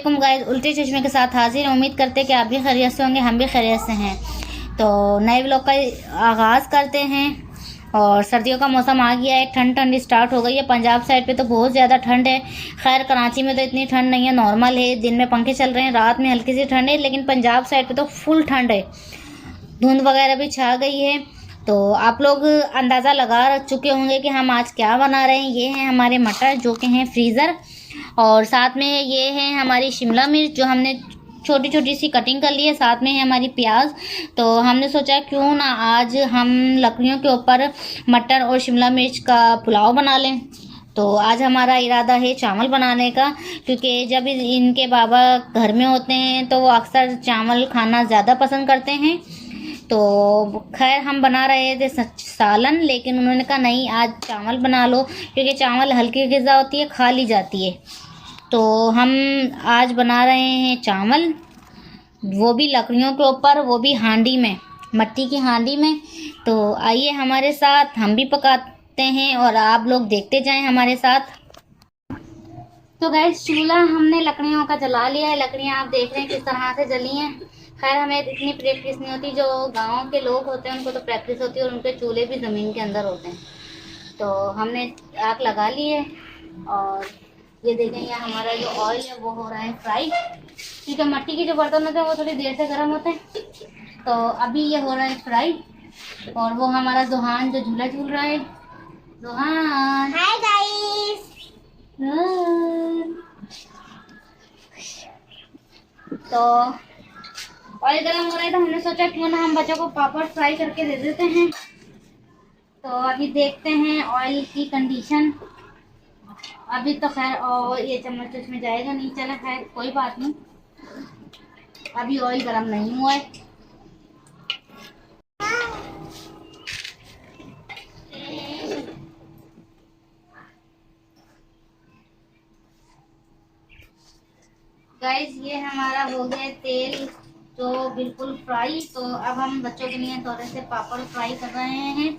वालेकुम गाइस, उल्टे चश्मे के साथ हाजिर। उम्मीद करते हैं कि आप भी खैरियत से होंगे, हम भी खैरियत से हैं। तो नए व्लॉग का आगाज़ करते हैं। और सर्दियों का मौसम आ गया है, ठंड स्टार्ट हो गई है। पंजाब साइड पे तो बहुत ज़्यादा ठंड है। खैर कराची में तो इतनी ठंड नहीं है, नॉर्मल है। दिन में पंखे चल रहे हैं, रात में हल्की सी ठंड है। लेकिन पंजाब साइड पे तो फुल ठंड है, धुंध वगैरह भी छा गई है। तो आप लोग अंदाज़ा लगा चुके होंगे कि हम आज क्या बना रहे हैं। ये हैं हमारे मटर जो कि हैं फ्रीज़र, और साथ में ये है हमारी शिमला मिर्च जो हमने छोटी छोटी सी कटिंग कर ली है। साथ में है हमारी प्याज। तो हमने सोचा क्यों ना आज हम लकड़ियों के ऊपर मटर और शिमला मिर्च का पुलाव बना लें। तो आज हमारा इरादा है चावल बनाने का, क्योंकि जब इनके बाबा घर में होते हैं तो वो अक्सर चावल खाना ज़्यादा पसंद करते हैं। तो खैर हम बना रहे थे सालन, लेकिन उन्होंने कहा नहीं आज चावल बना लो, क्योंकि चावल हल्की ग़िज़ा होती है, खा ली जाती है। तो हम आज बना रहे हैं चावल, वो भी लकड़ियों के ऊपर, वो भी हांडी में, मिट्टी की हांडी में। तो आइए हमारे साथ, हम भी पकाते हैं और आप लोग देखते जाएं हमारे साथ। तो गैस चूल्हा हमने लकड़ियों का जला लिया है। लकड़ियाँ आप देख रहे हैं किस तरह से जली हैं। खैर हमें इतनी प्रैक्टिस नहीं होती, जो गांव के लोग होते हैं उनको तो प्रैक्टिस होती है, और उनके चूल्हे भी ज़मीन के अंदर होते हैं। तो हमने आग लगा ली है, और ये देखें यहाँ हमारा जो ऑयल है वो हो रहा है फ्राई, क्योंकि मिट्टी के जो बर्तन होते हैं वो थोड़ी देर से गर्म होते हैं। तो अभी ये हो रहा है फ्राई, और वो हमारा जोहान जो झूला झूल रहा है। जोहान हाय गाइस। तो ऑयल गर्म हो रहा है, तो हमने सोचा क्यों ना हम बच्चों को पापड़ फ्राई करके दे देते हैं। तो अभी देखते हैं ऑयल की कंडीशन। अभी तो खैर ये चम्मच उसमें जाएगा नहीं, चला खैर कोई बात नहीं, अभी ऑयल गर्म नहीं हुआ है। गाइस ये हमारा हो गया तेल तो बिल्कुल फ्राई। तो अब हम बच्चों के लिए थोड़े से पापड़ फ्राई कर रहे हैं।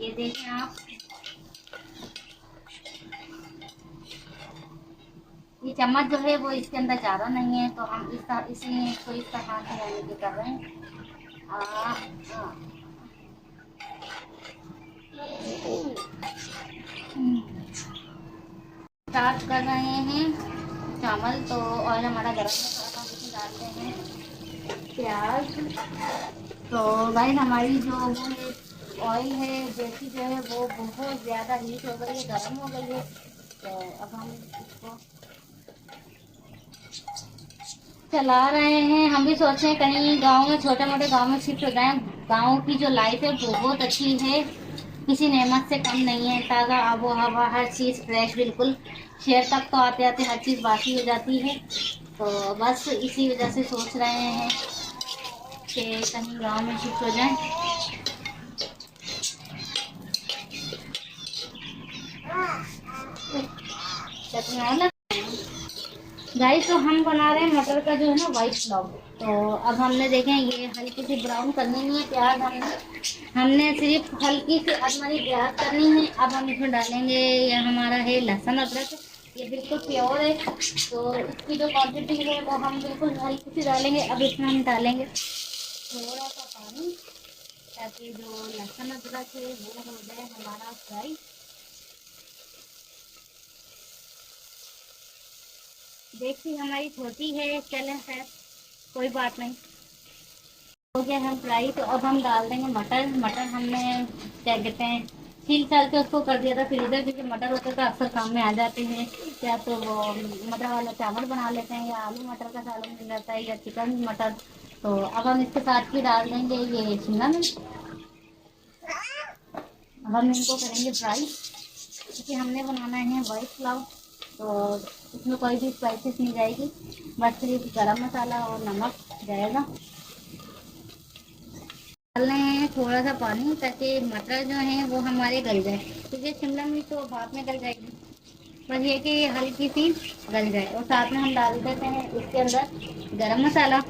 ये देखें आप, ये चम्मच जो है वो इसके अंदर ज़्यादा नहीं है, तो हम इसलिए इसको इस तरह से यानी कि कर रहे हैं। स्टार्ट कर रहे हैं चावल। तो ऑयल हमारा गर्म है, तो हम इसमें डालते हैं प्याज। तो भाई हमारी जो वो है ऑयल है जैसी जो है वो बहुत ज़्यादा हीट हो गई है, गर्म हो गई है। तो अब हम इसको चला रहे हैं। हम भी सोच रहे हैं कहीं गांव में, छोटे मोटे गांव में शिफ्ट हो जाएं। गांव की जो लाइफ है बहुत अच्छी है, किसी नेमत से कम नहीं है। ताज़ा आबो हवा, हर चीज़ फ्रेश बिल्कुल। शहर तक तो आते आते हर चीज़ बासी हो जाती है। तो बस इसी वजह से सोच रहे हैं कि कहीं गांव में शिफ्ट हो जाएं। गाइस तो हम बना रहे हैं मटर का जो है ना वाइट पुलाव। तो अब हमने देखें ये हल्की सी ब्राउन करनी है प्याज, हमने सिर्फ हल्की सी हमारी प्याज करनी है। अब हम इसमें डालेंगे, ये हमारा है लहसुन अदरक, ये बिल्कुल प्योर है। तो इसकी जो क्वांटिटी है वो हम बिल्कुल हल्की सी डालेंगे। अब इसमें हम डालेंगे थोड़ा सा पानी, ताकि जो लहसुन अदरक है वो हो जाए हमारा फ्राई। देखिए हमारी छोटी है, चलें खैर कोई बात नहीं, हो गया हम फ्राई। तो अब हम डाल देंगे मटर। मटर हमने क्या कहते हैं छील छाल के उसको कर दिया था फ्रीजर, क्योंकि मटर होते तो अक्सर काम में आ जाते हैं। या तो वो मटर वाला चावल बना लेते हैं, या आलू मटर का सालन मिल जाता है, या चिकन मटर। तो अब हम इसके साथ ही डाल देंगे ये शिमला मिर्च। अब हम इनको करेंगे फ्राई, क्योंकि हमने बनाना है वाइट पुलाव। तो इसमें कोई भी स्पाइसेस नहीं जाएगी, बस सिर्फ गरम मसाला और नमक जाएगा। डालना है थोड़ा सा पानी, ताकि मटर जो है वो हमारे गल जाए, क्योंकि शिमला मिर्च तो बाद में गल जाएगी, बस ये कि हल्की सी गल जाए। और साथ में हम डाल देते हैं इसके अंदर गरम मसाला।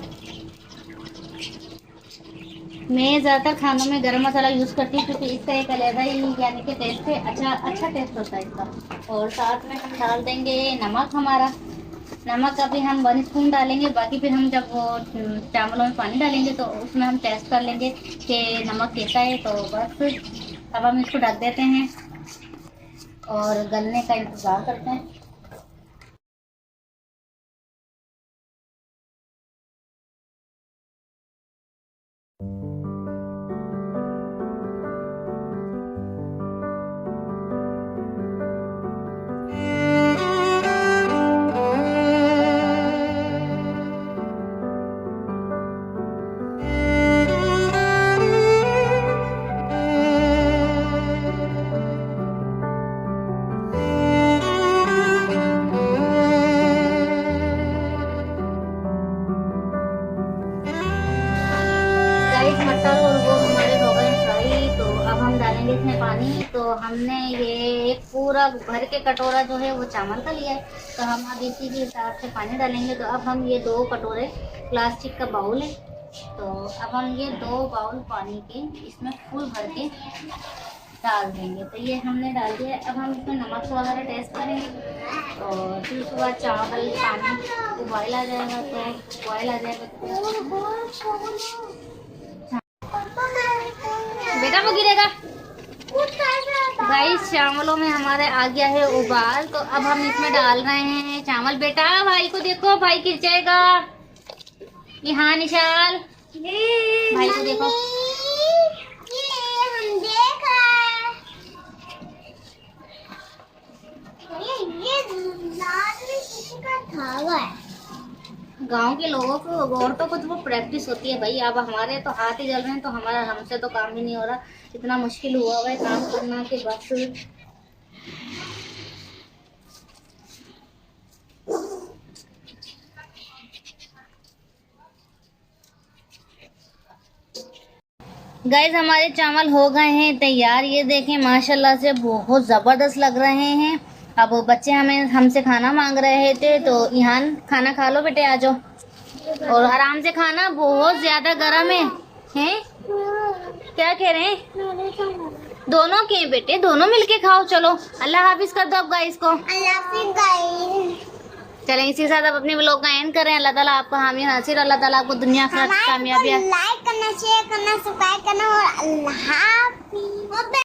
मैं ज़्यादातर खानों में गरम मसाला यूज़ करती हूँ, क्योंकि इसका एक अलग ही यानी कि टेस्ट है, अच्छा टेस्ट होता है इसका। और साथ में हम डाल देंगे नमक हमारा। नमक अभी हम 1 स्पून डालेंगे, बाकी फिर हम जब वो चावलों में पानी डालेंगे तो उसमें हम टेस्ट कर लेंगे कि नमक कैसा है। तो बस अब हम इसको ढक देते हैं और गलने का इंतज़ार करते हैं। मटर और वो हमारे हो गए फ्राई। तो अब हम डालेंगे इसमें पानी। तो हमने ये एक पूरा भर के कटोरा जो है वो चावल का लिया है, तो हम अब इसी के हिसाब से पानी डालेंगे। तो अब हम ये 2 कटोरे प्लास्टिक का बाउल है, तो अब हम ये 2 बाउल पानी के इसमें फुल भर के डाल देंगे। तो ये हमने डाल दिया। अब हम इसमें नमक वगैरह टेस्ट करेंगे और फिर उसके बाद चावल पानी उबाल आ जाएगा। तो बॉयल आ जाएगा बेटा वो गिरेगा। गाइस चावलों में हमारे आ गया है उबाल। तो अब हम इसमें डाल रहे हैं चावल। बेटा भाई को देखो, भाई गिर जाएगा। यहाँ निशाल भाई को देखो। हम देख गांव के लोगों को, औरतों को तो वो प्रैक्टिस होती है भाई। अब हमारे तो हाथ ही जल रहे हैं, तो हमारा हमसे तो काम ही नहीं हो रहा। इतना मुश्किल हुआ है काम करना कि बस। गाइस हमारे चावल हो गए हैं तैयार। ये देखें माशाल्लाह से बहुत ज़बरदस्त लग रहे हैं। अब बच्चे हमसे खाना मांग रहे थे, तो यहाँ खाना खा लो बेटे, आ जाओ और आराम से खाना। बहुत ज़्यादा गर्म है। हैं क्या कह रहे हैं? दोनों के बेटे, दोनों मिलके खाओ। चलो अल्लाह हाफिज कर दो अब गाइस को। अल्लाह हाफिज गाइस। चलें इसी के साथ आप अपने व्लॉग का एंड करें। अल्लाह ताला आपको हामी नासिर, अल्लाह ताला आपको दुनिया आखिरत कामयाबी। लाइक करना, शेयर करना, सब्सक्राइब करना और अल्लाह हाफिज।